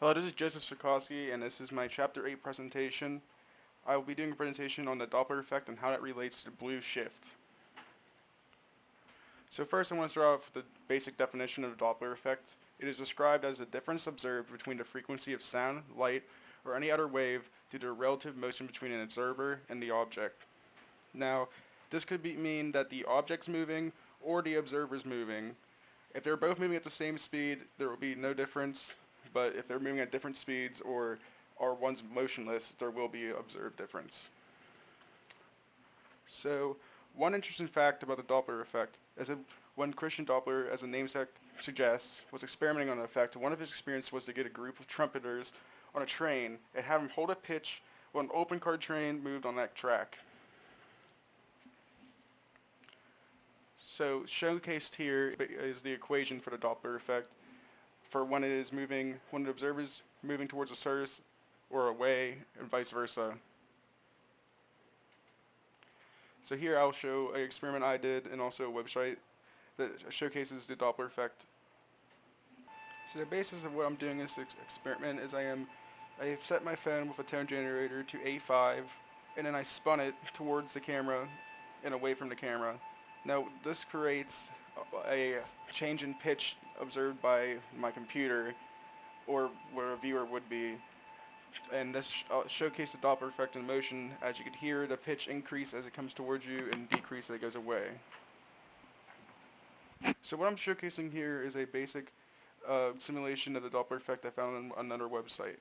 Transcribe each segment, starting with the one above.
Hello, this is Joseph Sikorsky, and this is my Chapter 8 presentation. I will be doing a presentation on the Doppler effect and how it relates to blue shift. So first I want to start off with the basic definition of the Doppler effect. It is described as the difference observed between the frequency of sound, light, or any other wave due to the relative motion between an observer and the object. Now, this could mean that the object's moving or the observer's moving. If they're both moving at the same speed, there will be no difference. But if they're moving at different speeds or one's motionless, there will be observed difference. So one interesting fact about the Doppler effect is that when Christian Doppler, as the name suggests, was experimenting on the effect, one of his experiences was to get a group of trumpeters on a train and have them hold a pitch while an open car train moved on that track. So showcased here is the equation for the Doppler effect for when it is moving, when the observer is moving towards a source or away, and vice versa. So here I'll show an experiment I did and also a website that showcases the Doppler effect. So the basis of what I'm doing in this experiment is I have set my phone with a tone generator to A5, and then I spun it towards the camera and away from the camera. Now this creates a change in pitch observed by my computer, or where a viewer would be, and this showcased the Doppler effect in motion. As you could hear, the pitch increase as it comes towards you and decrease as it goes away. So what I'm showcasing here is a basic simulation of the Doppler effect I found on another website.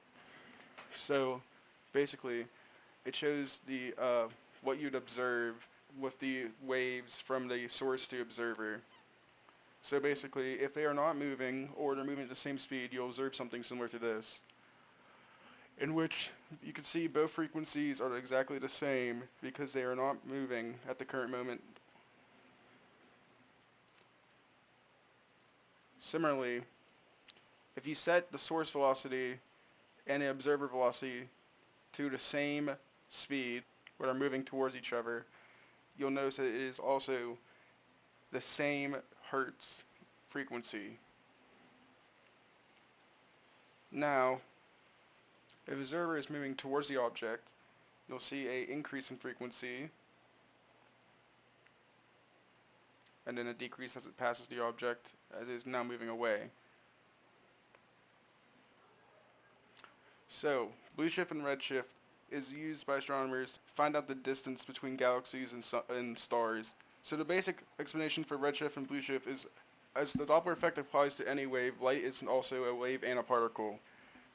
So basically, it shows the what you'd observe with the waves from the source to observer. So basically, if they are not moving, or they're moving at the same speed, you'll observe something similar to this, in which you can see both frequencies are exactly the same because they are not moving at the current moment. Similarly, if you set the source velocity and the observer velocity to the same speed, where they're moving towards each other, you'll notice that it is also the same hertz frequency. Now, if the observer is moving towards the object, you'll see an increase in frequency, and then a decrease as it passes the object, as it is now moving away. So, blue shift and red shift is used by astronomers to find out the distance between galaxies and stars. So the basic explanation for redshift and blue shift is, as the Doppler effect applies to any wave, light is also a wave and a particle.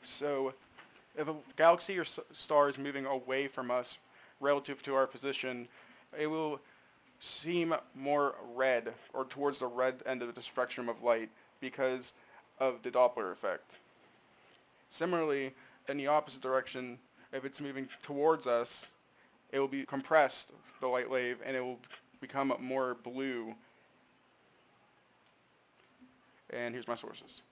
So if a galaxy or star is moving away from us relative to our position, it will seem more red, or towards the red end of the spectrum of light, because of the Doppler effect. Similarly, in the opposite direction, if it's moving towards us, it will be compressed, the light wave, and it will become more blue. And here's my sources.